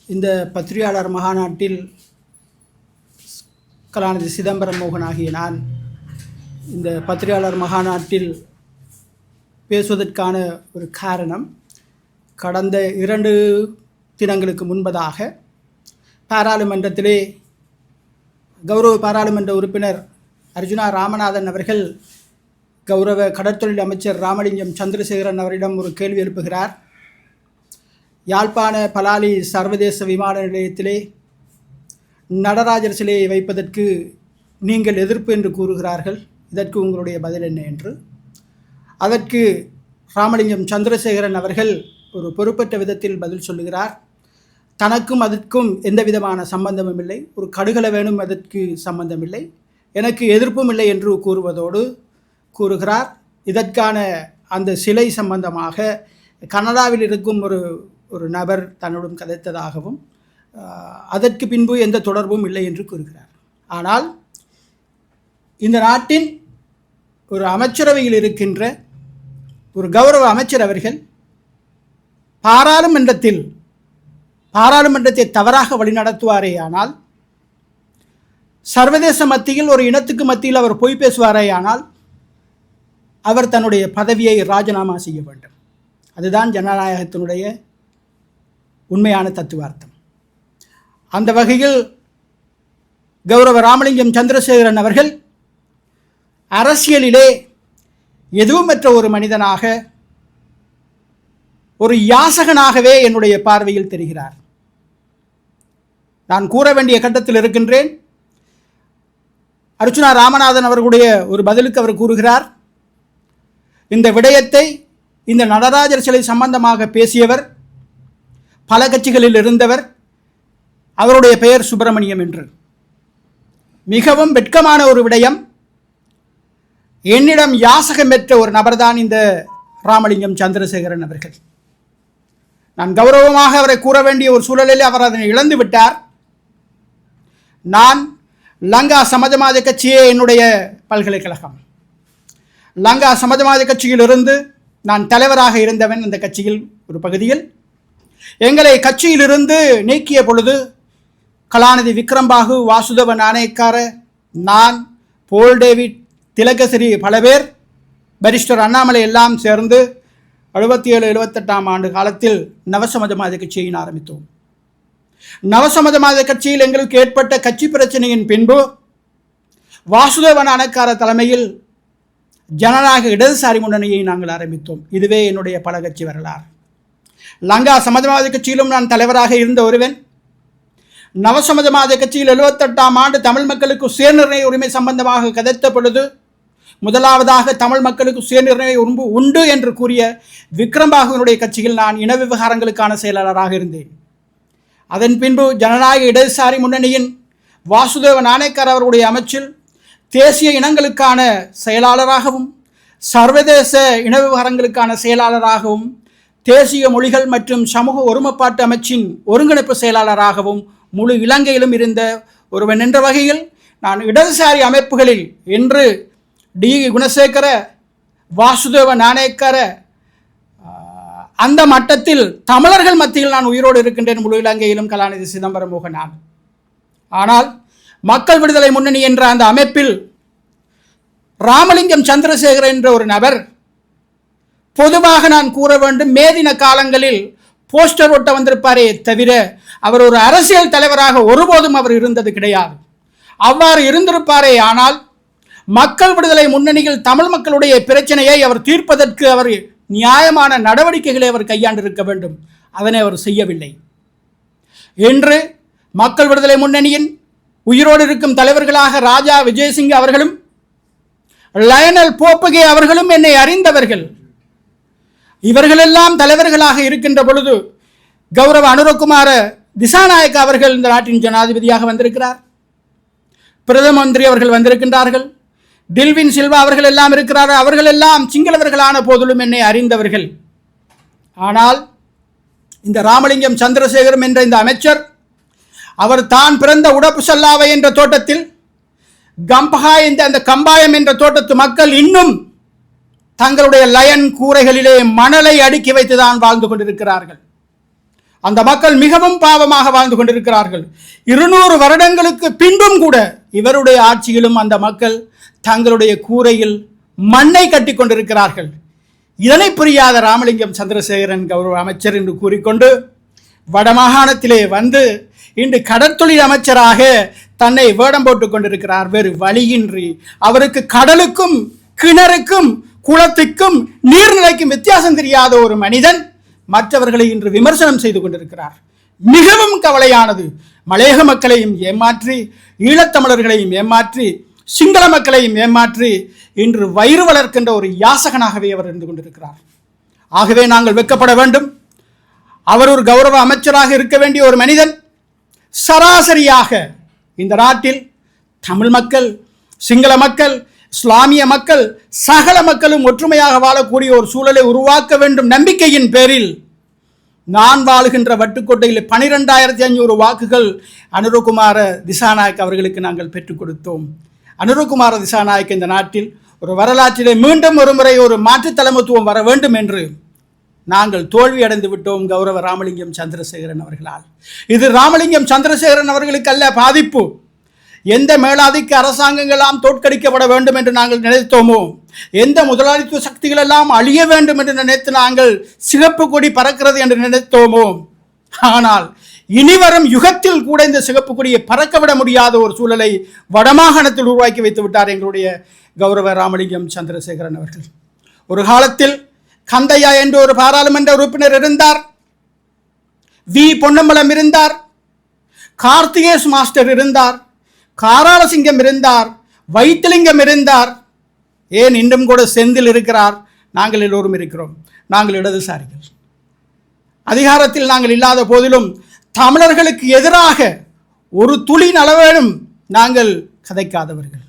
இந்த பத்திரிகையாளர் மகாநாட்டில் கலாநிதி சிதம்பரம் மோகன் ஆகிய நான் இந்த பத்திரிகையாளர் மகாநாட்டில் பேசுவதற்கான ஒரு காரணம், கடந்த 2 தினங்களுக்கு முன்பதாக பாராளுமன்றத்திலே கௌரவ பாராளுமன்ற உறுப்பினர் அர்ஜுனா ராமநாதன் அவர்கள் கௌரவ கடற்தொழில் அமைச்சர் ராமலிங்கம் சந்திரசேகரன் அவரிடம் ஒரு கேள்வி எழுப்புகிறார். யாழ்ப்பாண பலாலி சர்வதேச விமான நிலையத்திலே நடராஜர் சிலையை வைப்பதற்கு நீங்கள் எதிர்ப்பு என்று கூறுகிறார்கள், இதற்கு உங்களுடைய பதில் என்ன என்று. அதற்கு ராமலிங்கம் சந்திரசேகரன் அவர்கள் ஒரு பொறுப்பற்ற விதத்தில் பதில் சொல்லுகிறார். தனக்கும் அதற்கும் எந்த விதமான சம்பந்தமும் இல்லை, ஒரு கடுகள வேணும் அதற்கு சம்பந்தமில்லை, எனக்கு எதிர்ப்பும் இல்லை என்று கூறுவதோடு கூறுகிறார், இதற்கான அந்த சிலை சம்பந்தமாக கனடாவில் இருக்கும் ஒரு நபர் தன்னுடன் கதைத்ததாகவும் அதற்கு பின்பு எந்த தொடர்பும் இல்லை என்று கூறுகிறார். ஆனால் இந்த நாட்டின் ஒரு அமைச்சரவையில் இருக்கின்ற ஒரு கௌரவ அமைச்சர் அவர்கள் பாராளுமன்றத்தை தவறாக வழிநடத்துவாரே ஆனால், சர்வதேச மத்தியில் ஒரு இனத்துக்கு மத்தியில் அவர் பொய் பேசுவாரே ஆனால் அவர் தன்னுடைய பதவியை ராஜினாமா செய்ய வேண்டும். அதுதான் ஜனநாயகத்தினுடைய உண்மையான தத்துவார்த்தம். அந்த வகையில் கௌரவ ராமலிங்கம் சந்திரசேகரன் அவர்கள் அரசியலிலே எதுவுமற்ற ஒரு மனிதனாக, ஒரு யாசகனாகவே என்னுடைய பார்வையில் தெரிகிறார். நான் கூற வேண்டிய கட்டத்தில் இருக்கின்றேன். அர்ஜுனா ராமநாதன் அவர்களுடைய ஒரு பதிலுக்கு அவர் கூறுகிறார், இந்த விடயத்தை, இந்த நடராஜர் சிலை சம்பந்தமாக பேசியவர் பல கட்சிகளில் இருந்தவர், அவருடைய பெயர் சுப்பிரமணியம் என்று. மிகவும் வெட்கமான ஒரு விடயம். என்னிடம் யாசகம் பெற்ற ஒரு நபர்தான் இந்த ராமலிங்கம் சந்திரசேகரன் அவர்கள். நான் கௌரவமாக அவரை கூற வேண்டிய ஒரு சூழலில் அவர் அதனை இழந்து விட்டார். நான் லங்கா சமாஜவாத கட்சியே என்னுடைய பல்கலைக்கழகம். லங்கா சமாஜவாத கட்சியிலிருந்து நான் தலைவராக இருந்தவன். அந்த கட்சியில் ஒரு பகுதியில் எங்களை கட்சியிலிருந்து நீக்கிய பொழுது கலாநிதி விக்ரம்பாகு, வாசுதேவ நாணயக்கார, நான், போல் டேவிட், திலகசிறி, பல பேர், பரிஸ்டர் அண்ணாமலை எல்லாம் சேர்ந்து 77-78 ஆண்டு காலத்தில் நவசமாஜவாத கட்சியை ஆரம்பித்தோம். நவசமாஜவாத கட்சியில் எங்களுக்கு ஏற்பட்ட கட்சி பிரச்சனையின் பின்பு வாசுதேவ நாணயக்கார தலைமையில் ஜனநாயக இடதுசாரி முன்னணியை நாங்கள் ஆரம்பித்தோம். இதுவே என்னுடைய பல கட்சி வரலாறு. லங்கா சமாஜவாத கட்சியிலும் நான் தலைவராக இருந்த ஒருவன். நவசமாஜவாத கட்சியில் 78 ஆண்டு தமிழ் மக்களுக்கு சுயநிர்ணய உரிமை சம்பந்தமாக கதைத்த பொழுது முதலாவதாக தமிழ் மக்களுக்கு சுயநிர்ணய உரிமை உண்டு என்று கூறிய விக்ரம்பாகுவினுடைய கட்சியில் நான் இன விவகாரங்களுக்கான செயலாளராக இருந்தேன். அதன் பின்பு ஜனநாயக இடதுசாரி முன்னணியின் வாசுதேவ நாணயக்கார் அவருடைய அமைச்சில் தேசிய இனங்களுக்கான செயலாளராகவும், சர்வதேச இன விவகாரங்களுக்கான செயலாளராகவும், தேசிய மொழிகள் மற்றும் சமூக ஒருமைப்பாட்டு அமைச்சின் ஒருங்கிணைப்பு செயலாளராகவும் முழு இலங்கையிலும் இருந்த ஒருவன் என்ற வகையில் நான் இடதுசாரி அமைப்புகளில் இன்று டி குணசேகர, வாசுதேவ நாணயக்கார, அந்த மட்டத்தில் தமிழர்கள் மத்தியில் நான் உயிரோடு இருக்கின்றேன். முழு இலங்கையிலும் கலாநிதி சிதம்பரம் மோகன் நான். ஆனால் மக்கள் விடுதலை முன்னணி என்ற அந்த அமைப்பில் ராமலிங்கம் சந்திரசேகரன் என்ற ஒரு நபர், பொதுவாக நான் கூற வேண்டும், மேதின காலங்களில் போஸ்டர் ஒட்ட வந்திருப்பாரே தவிர அவர் ஒரு அரசியல் தலைவராக ஒருபோதும் அவர் இருந்தது கிடையாது. அவ்வாறு இருந்திருப்பாரே ஆனால் மக்கள் விடுதலை முன்னணியில் தமிழ் மக்களுடைய பிரச்சனையை அவர் தீர்ப்பதற்கு அவர் நியாயமான நடவடிக்கைகளை அவர் கையாண்டிருக்க வேண்டும். அதனை அவர் செய்யவில்லை. இன்று மக்கள் விடுதலை முன்னணியின் உயிரோடு இருக்கும் தலைவர்களாக ராஜா விஜயசிங்க அவர்களும் லயனல் போப்பகே அவர்களும் என்னை அறிந்தவர்கள். இவர்களெல்லாம் தலைவர்களாக இருக்கின்ற பொழுது கௌரவ அனுரகுமார திசாநாயக்க அவர்கள் இந்த நாட்டின் ஜனாதிபதியாக வந்திருக்கிறார். பிரதம மந்திரி அவர்கள் வந்திருக்கின்றார்கள். டில்வின் சில்வா அவர்கள் எல்லாம் இருக்கிறார்கள். அவர்கள் எல்லாம் சிங்களவர்களான போதிலும் என்னை அறிந்தவர்கள். ஆனால் இந்த ராமலிங்கம் சந்திரசேகரம் என்ற இந்த அமைச்சர், அவர் தான் பிறந்த உடப்புசல்லாவை என்ற தோட்டத்தில், கம்பஹா என்ற அந்த கம்பாயம் என்ற தோட்டத்து மக்கள் இன்னும் தங்களுடைய லயன் கூரைகளிலே மணலை அடுக்கி வைத்துதான் வாழ்ந்து கொண்டிருக்கிறார்கள். அந்த மக்கள் மிகவும் பாவமாக வாழ்ந்து கொண்டிருக்கிறார்கள். 200 வருடங்களுக்கு பின்பும் கூட இவருடைய ஆட்சியிலும் அந்த மக்கள் தங்களுடைய கூரையில் மண்ணை கட்டி கொண்டிருக்கிறார்கள். இதனை புரியாத ராமலிங்கம் சந்திரசேகரன் கௌரவ அமைச்சர் என்று கூறிக்கொண்டு வடமாகாணத்திலே வந்து இன்று கடற்தொழில் அமைச்சராக தன்னை வேடம் போட்டுக் கொண்டிருக்கிறார். வேறு வழியின்றி அவருக்கு கடலுக்கும் கிணறுக்கும் குளத்துக்கும் நீர்நிலைக்கும் வித்தியாசம் தெரியாத ஒரு மனிதன் மற்றவர்களை இன்று விமர்சனம் செய்து கொண்டிருக்கிறார். மிகவும் கவலையானது. மலையக மக்களையும் ஏமாற்றி, ஈழத்தமிழர்களையும் ஏமாற்றி, சிங்கள மக்களையும் ஏமாற்றி இன்று வயிறு வளர்க்கின்ற ஒரு யாசகனாகவே அவர் இருந்து கொண்டிருக்கிறார். ஆகவே நாங்கள் வெட்கப்பட வேண்டும். அவர் ஒரு கௌரவ அமைச்சராக இருக்க வேண்டிய ஒரு மனிதன் சராசரியாக இந்த நாட்டில் தமிழ் மக்கள், சிங்கள மக்கள், இஸ்லாமிய மக்கள், சகல மக்களும் ஒற்றுமையாக வாழக்கூடிய ஒரு சூழலை உருவாக்க வேண்டும் நம்பிக்கையின் பேரில் நான் வாழுகின்ற வட்டுக்கோட்டையில் 12,500 வாக்குகள் அனுரகுமார திசாநாயக் அவர்களுக்கு நாங்கள் பெற்றுக் கொடுத்தோம். அனுரகுமார திசாநாயக் இந்த நாட்டில் ஒரு வரலாற்றிலே மீண்டும் ஒரு முறை ஒரு மாற்றுத் தலைமைத்துவம் வர வேண்டும் என்று நாங்கள் தோல்வி அடைந்து விட்டோம் கௌரவ ராமலிங்கம் சந்திரசேகரன் அவர்களால். இது ராமலிங்கம் சந்திரசேகரன் அவர்களுக்கு அல்ல பாதிப்பு. எந்த மேலாதிக்க அரசாங்கங்களெல்லாம் தோற்கடிக்கப்பட வேண்டும் என்று நாங்கள் நினைத்தோமோ, எந்த முதலாளித்துவ சக்திகள் எல்லாம் அழிய வேண்டும் என்று நினைத்து நாங்கள் சிகப்பு கொடி பறக்கிறது என்று நினைத்தோமோ, ஆனால் இனிவரும் யுகத்தில் கூட இந்த சிகப்பு கொடியை பறக்கவிட முடியாத ஒரு சூழலை வடமாகாணத்தில் உருவாக்கி வைத்து விட்டார் எங்களுடைய கௌரவ ராமலிங்கம் சந்திரசேகரன் அவர்கள். ஒரு காலத்தில் கந்தையா என்ற ஒரு பாராளுமன்ற உறுப்பினர் இருந்தார், வி பொன்னம்பலம் இருந்தார், கார்த்திகேஸ் மாஸ்டர் இருந்தார், காராளசிங்கம் இருந்தார், வைத்திலிங்கம் இருந்தார், ஏன் இன்றும் கூட செந்தில் இருக்கிறார். நாங்கள் எல்லோரும் இருக்கிறோம். நாங்கள் இடதுசாரிகள். அதிகாரத்தில் நாங்கள் இல்லாத போதிலும் தமிழர்களுக்கு எதிராக ஒரு துளி நலவேனும் நாங்கள் கதைக்காதவர்கள்.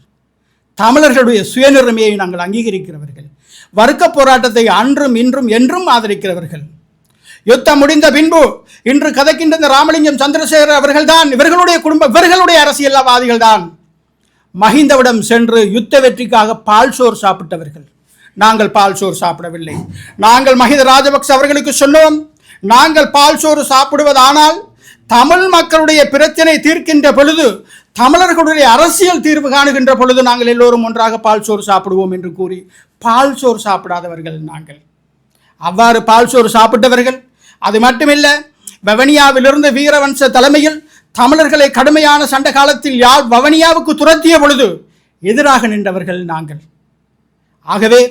தமிழர்களுடைய சுயநிலைமையை நாங்கள் அங்கீகரிக்கிறவர்கள். வர்க்க போராட்டத்தை அன்றும் இன்றும் என்றும் ஆதரிக்கிறவர்கள். யுத்தம் முடிந்த பின்பு இன்று கதைக்கின்ற ராமலிங்கம் சந்திரசேகர் அவர்கள் தான், இவர்களுடைய குடும்பம், இவர்களுடைய அரசியல்வாதிகள் தான் மஹிந்தவிடம் சென்று யுத்த வெற்றிக்காக பால் சோறு சாப்பிட்டவர்கள். நாங்கள் பால் சோறு சாப்பிடவில்லை. நாங்கள் மஹிந்த ராஜபக்ச அவர்களுக்கு சொன்னோம், நாங்கள் பால் சோறு சாப்பிடுவதானால் தமிழ் மக்களுடைய பிரச்சனை தீர்க்கின்ற பொழுது, தமிழர்களுடைய அரசியல் தீர்வு காணுகின்ற பொழுது நாங்கள் எல்லோரும் ஒன்றாக பால் சோறு சாப்பிடுவோம் என்று கூறி பால் சோறு சாப்பிடாதவர்கள் நாங்கள். அவ்வாறு பால் சோறு சாப்பிட்டவர்கள். அது மட்டுமில்லை, வவனியாவிலிருந்து வீரவன்ச தலைமையில் தமிழர்களை கடுமையான சண்டை காலத்தில் யாழ் வவனியாவுக்கு துரத்திய பொழுது எதிராக நின்றவர்கள் நாங்கள். ஆகவே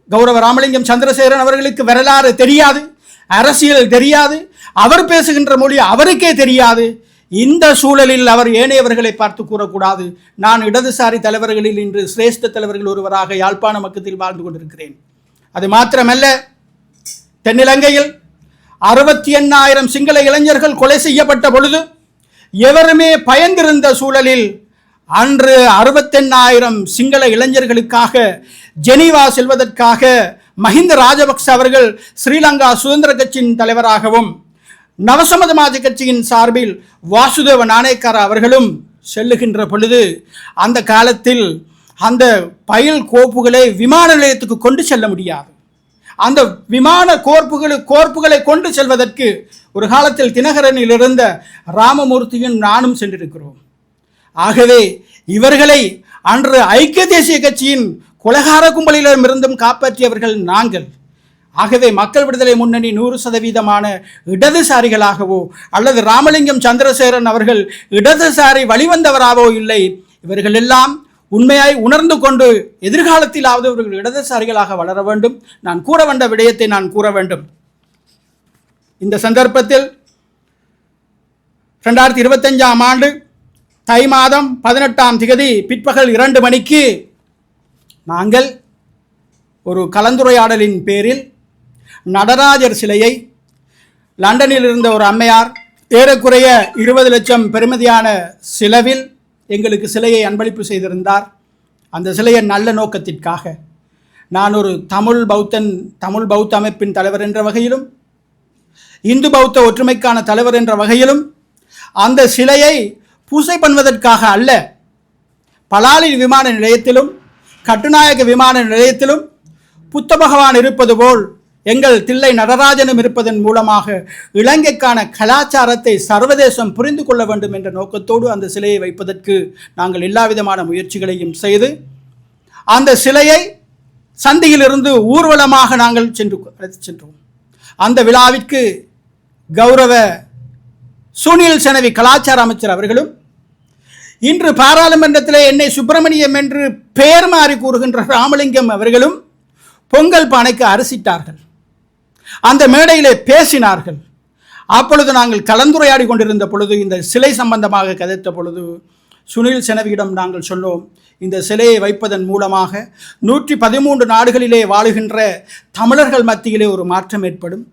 கௌரவ ராமலிங்கம் சந்திரசேகரன் அவர்களுக்கு வரலாறு தெரியாது, அரசியல் தெரியாது, அவர் பேசுகின்ற மொழி அவருக்கே தெரியாது. இந்த சூழலில் அவர் ஏனையவர்களை பார்த்து கூறக்கூடாது. நான் இடதுசாரி தலைவர்களில் இன்று சிரேஷ்ட தலைவர்கள் ஒருவராக யாழ்ப்பாண மக்கத்தில் வாழ்ந்து கொண்டிருக்கிறேன். அது மாத்திரமல்ல, தென்னிலங்கையில் 68,000 சிங்கள இளைஞர்கள் கொலை செய்யப்பட்ட பொழுது எவருமே பயந்திருந்த சூழலில் அன்று 68,000 சிங்கள இளைஞர்களுக்காக ஜெனீவா செல்வதற்காக மஹிந்த ராஜபக்ச அவர்கள் ஸ்ரீலங்கா சுதந்திர கட்சியின் தலைவராகவும் நவசமதமாஜ கட்சியின் சார்பில் வாசுதேவ நாணயக்கார அவர்களும் செல்லுகின்ற பொழுது அந்த காலத்தில் அந்த பயில் கோப்புகளை விமான நிலையத்துக்கு கொண்டு செல்ல முடியாது. அந்த விமான கோர்ப்புகளை கொண்டு செல்வதற்கு ஒரு காலத்தில் தினகரனில் இருந்த ராமமூர்த்தியும் நானும் சென்றிருக்கிறோம். ஆகவே இவர்களை அன்று ஐக்கிய தேசிய கட்சியின் கொலைகார கும்பலிடமிருந்தும் காப்பாற்றியவர்கள் நாங்கள். ஆகவே மக்கள் விடுதலை முன்னணி 100% இடதுசாரிகளாகவோ அல்லது ராமலிங்கம் சந்திரசேகரன் அவர்கள் இடதுசாரி வழிவந்தவராகவோ இல்லை. இவர்கள் எல்லாம் உண்மையாய் உணர்ந்து கொண்டு எதிர்காலத்திலாவது இவர்கள் இடதுசாரிகளாக வளர வேண்டும். நான் கூற வேண்ட விடயத்தை நான் கூற வேண்டும். இந்த சந்தர்ப்பத்தில் 2025 ஆண்டு தை மாதம் 18ஆம் திகதி பிற்பகல் 2 மணிக்கு நாங்கள் ஒரு கலந்துரையாடலின் பேரில் நடராஜர் சிலையை லண்டனில் இருந்த ஒரு அம்மையார் ஏறக்குறைய 20 லட்சம் பெறுமதியான செலவில் எங்களுக்கு சிலையை அன்பளிப்பு செய்திருந்தார். அந்த சிலையை நல்ல நோக்கத்திற்காக நான் ஒரு தமிழ் பௌத்த அமைப்பின் தலைவர் என்ற வகையிலும் இந்து பௌத்த ஒற்றுமைக்கான தலைவர் என்ற வகையிலும் அந்த சிலையை பூசை பண்ணுவதற்காக அல்ல, பலாலி விமான நிலையத்திலும் கட்டுநாயக்க விமான நிலையத்திலும் புத்த பகவான் இருப்பது போல் எங்கள் தில்லை நடராஜனும் இருப்பதன் மூலமாக இலங்கைக்கான கலாச்சாரத்தை சர்வதேசம் புரிந்து கொள்ள வேண்டும் என்ற நோக்கத்தோடு அந்த சிலையை வைப்பதற்கு நாங்கள் எல்லா விதமான முயற்சிகளையும் செய்து அந்த சிலையை சந்தியிலிருந்து ஊர்வலமாக நாங்கள் சென்றோம். அந்த விழாவிற்கு கௌரவ சுனில் செனவி கலாச்சார அமைச்சர் அவர்களும் இன்று பாராளுமன்றத்திலே என்னை சுப்பிரமணியம் என்று பெயர் மாறி கூறுகின்ற ராமலிங்கம் அவர்களும் பொங்கல் பானைக்கு அரிசிட்டார்கள். அந்த மேடையிலே பேசினார்கள். அப்பொழுது நாங்கள் கலந்துரையாடி கொண்டிருந்த பொழுது, இந்த சிலை சம்பந்தமாக கதைத்த பொழுது சுனில் செனவியிடம் நாங்கள் சொன்னோம், இந்த சிலையை வைப்பதன் மூலமாக 113 நாடுகளிலே வாழுகின்ற தமிழர்கள் மத்தியிலே ஒரு மாற்றம் ஏற்படும்,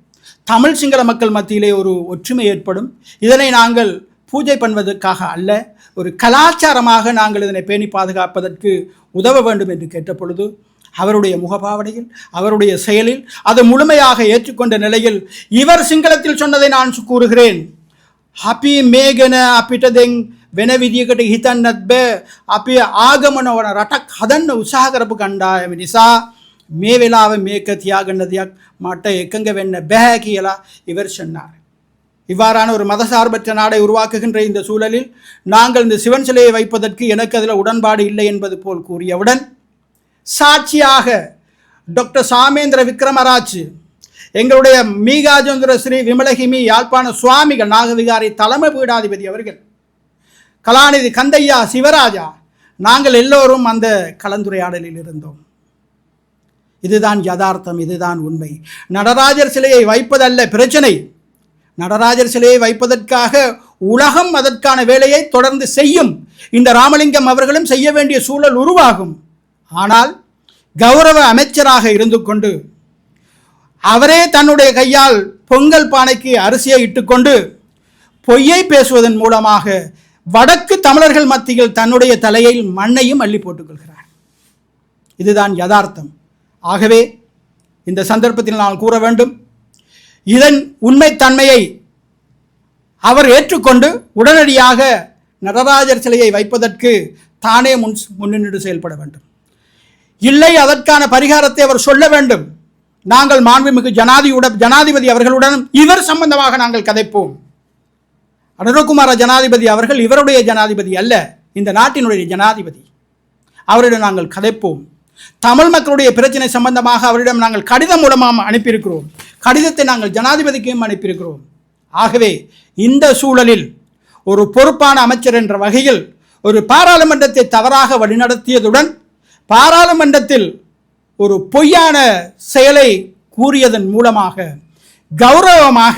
தமிழ் சிங்கள மக்கள் மத்தியிலே ஒரு ஒற்றுமை ஏற்படும். இதனை நாங்கள் பூஜை பண்ணுவதற்காக அல்ல, ஒரு கலாச்சாரமாக நாங்கள் இதனை பேணி பாதுகாப்பதற்கு உதவ வேண்டும் என்று கேட்ட பொழுது அவருடைய முகபாவனையில், அவருடைய செயலில் அது முழுமையாக ஏற்றுக்கொண்ட நிலையில் இவர் சிங்களத்தில் சொன்னதை நான் கூறுகிறேன். අපි මේ ගැන අපිට දැන් වෙන විදියකට හිතන්නත් බෑ. අපි ආගමනවන රටක් හදන්න උත්සාහ කරපු කණ්ඩායම නිසා මේ වෙලාවේ මේක තියාගන්න දෙයක් මට එකඟ වෙන්න බෑ කියලා இவர் சொன்னார். இவ்வாறான ஒரு மதசார்பற்ற நாடை உருவாக்குகின்ற இந்த சூழலில் நாங்கள் இந்த சிவன் சிலையை வைப்பதற்கு எனக்கு அதில் உடன்பாடு இல்லை என்பது போல் கூறியவுடன் சாட்சியாக டாக்டர் சாமேந்திர விக்ரமராஜ், எங்களுடைய மீகாஜேந்திர ஸ்ரீ விமலகிமி யாழ்ப்பாண சுவாமிகள் நாகவிகாரி தலைமை பீடாதிபதி அவர்கள், கலாநிதி கந்தையா சிவராஜா, நாங்கள் எல்லோரும் அந்த கலந்துரையாடலில் இருந்தோம். இதுதான் யதார்த்தம், இதுதான் உண்மை. நடராஜர் சிலையை வைப்பதல்ல பிரச்சனை. நடராஜர் சிலையை வைப்பதற்காக உலகம் அதற்கான வேலையை தொடர்ந்து செய்யும். இந்த ராமலிங்கம் அவர்களும் செய்ய வேண்டிய சூழல் உருவாகும். ஆனால் கௌரவ அமைச்சராக இருந்து கொண்டு அவரே தன்னுடைய கையால் பொங்கல் பானைக்கு அரிசியை இட்டுக்கொண்டு பொய்யை பேசுவதன் மூலமாக வடக்கு தமிழர்கள் மத்தியில் தன்னுடைய தலையில் மண்ணையும் அள்ளி போட்டுக்கொள்கிறார். இதுதான் யதார்த்தம். ஆகவே இந்த சந்தர்ப்பத்தில் நான் கூற வேண்டும், இதன் உண்மைத்தன்மையை அவர் ஏற்றுக்கொண்டு உடனடியாக நடராஜர் சிலையை வைப்பதற்கு தானே முன்னின்று செயல்பட வேண்டும். இல்லை, அதற்கான பரிகாரத்தை அவர் சொல்ல வேண்டும். நாங்கள் மாண்புமிகு ஜனாதிபதி அவர்களுடன் இவர் சம்பந்தமாக நாங்கள் கதைப்போம். அனுரகுமார ஜனாதிபதி அவர்கள் இவருடைய ஜனாதிபதி அல்ல, இந்த நாட்டினுடைய ஜனாதிபதி. அவரிடம் நாங்கள் கதைப்போம். தமிழ் மக்களுடைய பிரச்சனை சம்பந்தமாக அவரிடம் நாங்கள் கடிதம் மூலமாக அனுப்பியிருக்கிறோம். கடிதத்தை நாங்கள் ஜனாதிபதிக்கும் அனுப்பியிருக்கிறோம். ஆகவே இந்த சூழலில் ஒரு பொறுப்பான அமைச்சர் என்ற வகையில் ஒரு பாராளுமன்றத்தை தவறாக வழிநடத்தியதுடன் பாராளுமன்றத்தில் ஒரு பொய்யான செயலை கூறியதன் மூலமாக கௌரவமாக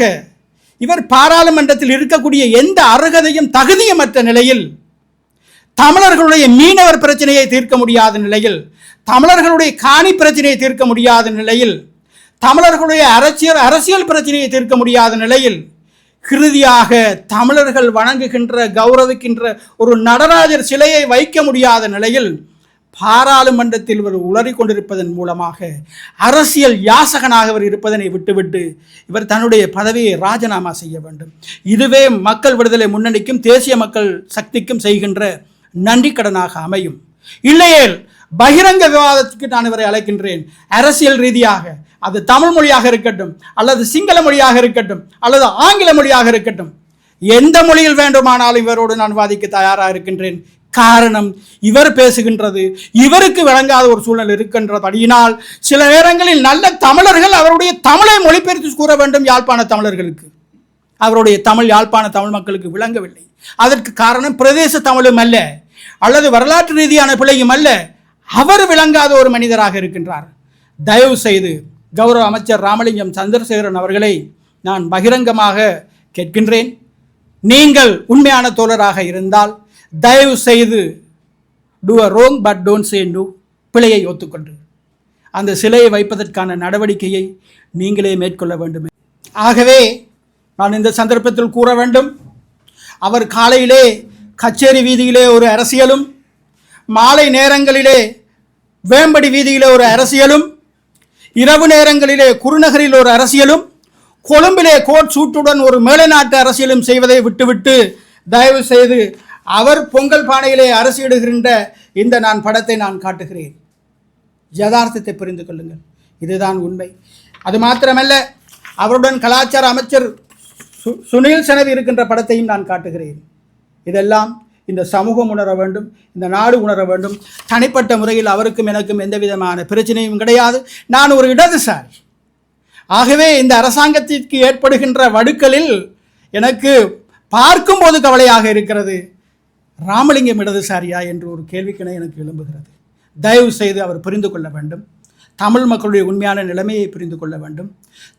இவர் பாராளுமன்றத்தில் இருக்கக்கூடிய எந்த அருகதையும் தகுதியமற்ற நிலையில், தமிழர்களுடைய மீனவர் பிரச்சனையை தீர்க்க முடியாத நிலையில், தமிழர்களுடைய காணி பிரச்சனையை தீர்க்க முடியாத நிலையில், தமிழர்களுடைய அரசியல் பிரச்சனையை தீர்க்க முடியாத நிலையில், இறுதியாக தமிழர்கள் வணங்குகின்ற கௌரவிக்கின்ற ஒரு நடராஜர் சிலையை வைக்க முடியாத நிலையில் பாராளுமன்றத்தில் இவர் உளறி கொண்டிருப்பதன் மூலமாக அரசியல் யாசகனாக அவர் இருப்பதனை விட்டுவிட்டு இவர் தன்னுடைய பதவியை ராஜினாமா செய்ய வேண்டும். இதுவே மக்கள் விடுதலை முன்னணிக்கும் தேசிய மக்கள் சக்திக்கும் செய்கின்ற நன்றி கடனாக அமையும். இல்லையேல் பகிரங்க விவாதத்துக்கு நான் இவரை அழைக்கின்றேன். அரசியல் ரீதியாக அது தமிழ் மொழியாக இருக்கட்டும், அல்லது சிங்கள மொழியாக இருக்கட்டும், அல்லது ஆங்கில மொழியாக இருக்கட்டும், எந்த மொழியில் வேண்டுமானாலும் இவரோடு நான் வாதிக்க தயாராக இருக்கின்றேன். காரணம், இவர் பேசுகின்றது இவருக்கு விளங்காத ஒரு சூழல் இருக்கின்றபடியினால் சில நேரங்களில் நல்ல தமிழர்கள் அவருடைய தமிழை மொழிபெயர்த்து கூற வேண்டும். யாழ்ப்பாண தமிழர்களுக்கு அவருடைய தமிழ் யாழ்ப்பாண தமிழ் மக்களுக்கு விளங்கவில்லை. அதற்கு காரணம் பிரதேச தமிழும் அல்ல, அல்லது வரலாற்று ரீதியான பிழையும் அல்ல, அவர் விளங்காத ஒரு மனிதராக இருக்கின்றார். தயவு செய்து கௌரவ அமைச்சர் ராமலிங்கம் சந்திரசேகரன் அவர்களை நான் பகிரங்கமாக கேட்கின்றேன், நீங்கள் உண்மையான தோழராக இருந்தால் தயவு செய்து do a wrong but don't say no, பிழையை ஒத்துக்கொண்டு அந்த சிலையை வைப்பதற்கான நடவடிக்கையை நீங்களே மேற்கொள்ள வேண்டும். ஆகவே நான் இந்த சந்தர்ப்பத்தில் கூற வேண்டும், அவர் காலையிலே கச்சேரி வீதியிலே ஒரு அரசியலும், மாலை நேரங்களிலே வேம்படி வீதியிலே ஒரு அரசியலும், இரவு நேரங்களிலே குருநகரில் ஒரு அரசியலும், கொழும்பிலே கோட் சூட்டுடன் ஒரு மேலைநாட்டு அரசியலும் செய்வதை விட்டுவிட்டு தயவு செய்து அவர் பொங்கல் பானையிலே அரசியிடுகின்ற இந்த நான் படத்தை நான் காட்டுகிறேன். யதார்த்தத்தை புரிந்து கொள்ளுங்கள். இதுதான் உண்மை. அது மாத்திரமல்ல, அவருடன் கலாச்சார அமைச்சர் சுனில் செனவி இருக்கின்ற படத்தையும் நான் காட்டுகிறேன். இதெல்லாம் இந்த சமூகம் உணர வேண்டும், இந்த நாடு உணர வேண்டும். தனிப்பட்ட முறையில் அவருக்கும் எனக்கும் எந்த விதமான பிரச்சனையும் கிடையாது. நான் ஒரு இடதுசாரி. ஆகவே இந்த அரசாங்கத்திற்கு ஏற்படுகின்ற வடுக்களில் எனக்கு பார்க்கும்போது கவலையாக இருக்கிறது. ராமலிங்கம் இடதுசாரியா என்று ஒரு கேள்விக்கிணை எனக்கு எழும்புகிறது. தயவு செய்து அவர் புரிந்து கொள்ள வேண்டும். தமிழ் மக்களுடைய உண்மையான நிலைமையை புரிந்து கொள்ள வேண்டும்.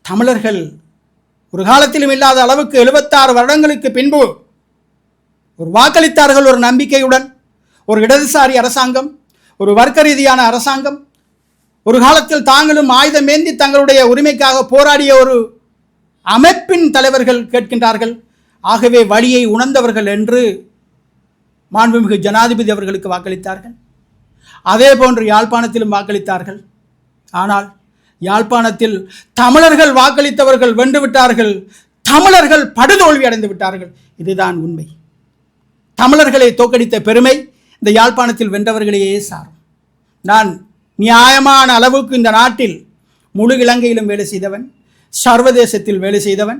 தமிழர்கள் ஒரு காலத்திலும் இல்லாத அளவுக்கு 76 வருடங்களுக்கு பின்பு ஒரு வாக்களித்தார்கள், ஒரு நம்பிக்கையுடன். ஒரு இடதுசாரி அரசாங்கம், ஒரு வர்க்க ரீதியான அரசாங்கம். ஒரு காலத்தில் தாங்களும் ஆயுதம் ஏந்தி தங்களுடைய உரிமைக்காக போராடிய ஒரு அமைப்பின் தலைவர்கள் கேட்கின்றார்கள். ஆகவே வழியை உணர்ந்தவர்கள் என்று மாண்புமிகு ஜனாதிபதி அவர்களுக்கு வாக்களித்தார்கள். அதே போன்று யாழ்ப்பாணத்திலும் வாக்களித்தார்கள். ஆனால் யாழ்ப்பாணத்தில் தமிழர்கள் வாக்களித்தவர்கள் வென்றுவிட்டார்கள், தமிழர்கள் படுதோல்வி அடைந்து விட்டார்கள். இதுதான் உண்மை. தமிழர்களை தோற்கடித்த பெருமை இந்த யாழ்ப்பாணத்தில் வென்றவர்களையே சாரும். நான் நியாயமான அளவுக்கு இந்த நாட்டில் முழு இலங்கையிலும் வேலை செய்தவன், சர்வதேசத்தில் வேலை செய்தவன்.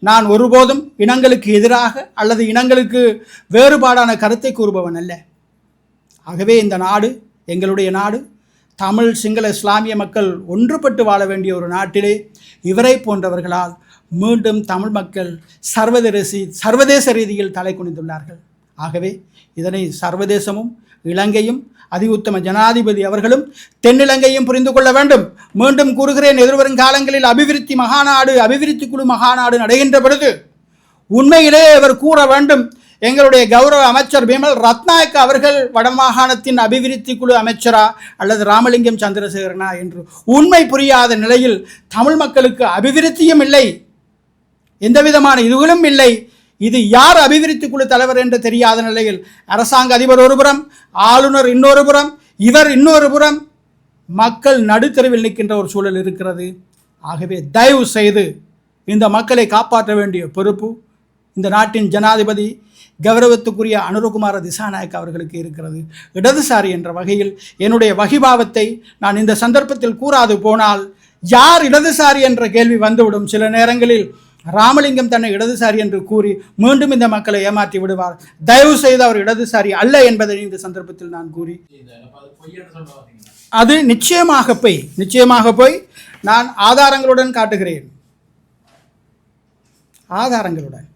நான் ஒருபோதும் இனங்களுக்கு எதிராக அல்லது இனங்களுக்கு வேறுபாடான கருத்தை கூறுபவன் அல்ல. ஆகவே இந்த நாடு எங்களுடைய நாடு. தமிழ், சிங்கள, இஸ்லாமிய மக்கள் ஒன்றுபட்டு வாழ வேண்டிய ஒரு நாட்டிலே இவரை போன்றவர்களால் மீண்டும் தமிழ் மக்கள் சர்வதேச ரீதியில் தலை குனிந்துள்ளார்கள். ஆகவே இதனை சர்வதேசமும் இலங்கையும் அதிஉத்தம ஜனாதிபதி அவர்களும் தென்னிலங்கையும் புரிந்து கொள்ள வேண்டும். மீண்டும் கூறுகிறேன், எதிர்வரும் காலங்களில் அபிவிருத்தி குழு மகாநாடு நடைகின்ற பொழுது உண்மையிலே அவர் கூற வேண்டும், எங்களுடைய கௌரவ அமைச்சர் பிமல் ரத்நாயக்க அவர்கள் வடமாகாணத்தின் அபிவிருத்தி குழு அமைச்சரா அல்லது ராமலிங்கம் சந்திரசேகரனா என்று. உண்மை புரியாத நிலையில் தமிழ் மக்களுக்கு அபிவிருத்தியும் இல்லை, எந்தவிதமான இதுகளும் இல்லை. இது யார் அபிவிருத்தி குழு தலைவர் என்று தெரியாத நிலையில் அரசாங்க அதிபர் ஒருபுறம், ஆளுநர் இன்னொரு புறம், இவர் இன்னொரு புறம், மக்கள் நடுத்தெருவில் நிற்கின்ற ஒரு சூழல் இருக்கிறது. ஆகவே தயவு செய்து இந்த மக்களை காப்பாற்ற வேண்டிய பொறுப்பு இந்த நாட்டின் ஜனாதிபதி கௌரவத்துக்குரிய அனுரகுமார திசாநாயக்க அவர்களுக்கு இருக்கிறது. இடதுசாரி என்ற வகையில் என்னுடைய வகிபாவத்தை நான் இந்த சந்தர்ப்பத்தில் கூறாது போனால் யார் இடதுசாரி என்ற கேள்வி வந்துவிடும். சில நேரங்களில் ராமலிங்கம் தன்னை இடதுசாரி என்று கூறி மீண்டும் இந்த மக்களை ஏமாற்றி விடுவார். தயவு செய்து அவர் இடதுசாரி அல்ல என்பதை இந்த சந்தர்ப்பத்தில் நான் கூறி, அது நிச்சயமாக போய் நான் ஆதாரங்களுடன் காட்டுகிறேன். ஆதாரங்களுடன்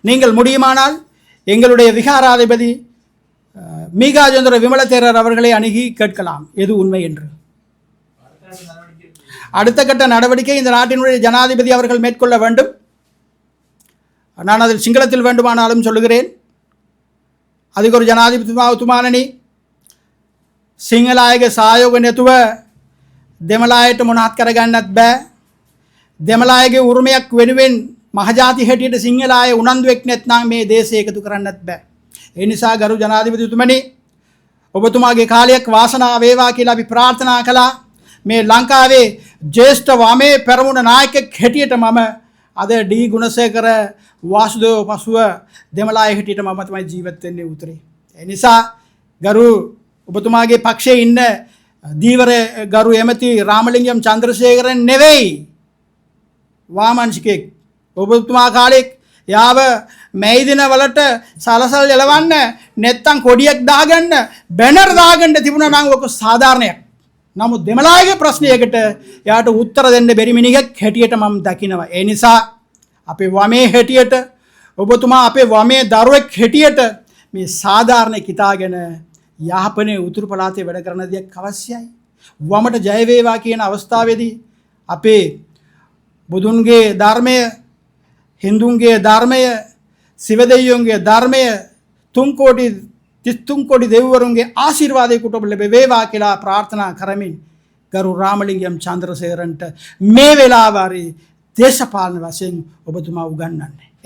நீங்கள் முடியுமானால் எங்களுடைய விகாராதிபதி மீகாஜேந்திர விமலதேரர் அவர்களை அணுகி கேட்கலாம் எது உண்மை என்று. அடுத்த கட்ட நடவடிக்கை இந்த நாட்டினுடைய ஜனாதிபதி அவர்கள் மேற்கொள்ள வேண்டும். நான் அதில் சிங்களத்தில் வேண்டுமானாலும் சொல்லுகிறேன். அதுக்கு ஒரு ஜனாதிபதி තුමාණනි සිංහලායගේ සහයෝග නැතුව දෙමළායට මොනවත් කරගන්නත් බෑ. දෙමළායගේ උරුමයක් වෙනුවෙන් මහජාති හැටියට සිංහලාය උනන්දුවෙක් නැත්නම් මේ දේශය එකතු කරන්නත් බෑ. ඒ නිසා ගරු ජනාධිපතිතුමනි, ඔබතුමාගේ කාලයක් වාසනාව වේවා කියලා අපි ප්‍රාර්ථනා කළා. මේ ලංකාවේ ජ්‍යෙෂ්ඨ වමේ පෙරමුණ නායකයෙක් හැටියට මම අද ඩී ගුණසේකර වාසුදේව පසුව දෙමළාය හැටියට මම තමයි ජීවත් වෙන්නේ උතුරේ. ඒ නිසා ගරු ඔබතුමාගේ පක්ෂයේ ඉන්න දීවර ගරු එමෙති රාමලිංගම් චන්ද්‍රසේකරන් නෙවෙයි වාමංශිකෙක්. ඔබතුමා කාලෙක් යාව මේ දිනවලට සලසල් එලවන්න නැත්තම් කොඩියක් දාගන්න බැනර් දාගන්න තිබුණා නම් ඔක සාධාරණයක්. නමුත් දෙමළායගේ ප්‍රශ්නයකට යාට උත්තර දෙන්න බැරි මිනිහෙක් හැටියට මම දකිනවා. ඒ නිසා අපේ වමේ හැටියට ඔබතුමා අපේ වමේ දරුවෙක් හැටියට මේ සාධාරණ කිතාගෙන යහපනේ උතුරු පළාතේ වැඩ කරන දෙයක් අවශ්‍යයි. වමට ජය වේවා කියන අවස්ථාවේදී අපේ බුදුන්ගේ ධර්මය, හින්දුන්ගේ ධර්මය, සිවදෙයියන්ගේ ධර්මය, 33 කෝටි දෙවිවරුන්ගේ ආශිර්වාදය කොට ලැබේවා කියලා ප්‍රාර්ථනා කරමින් ගරු රාමලිංගම් චන්ද්‍රසේකරන්ට මේ වෙලාව හරි දේශපාලන වශයෙන් ඔබතුමා උගන්වන්නේ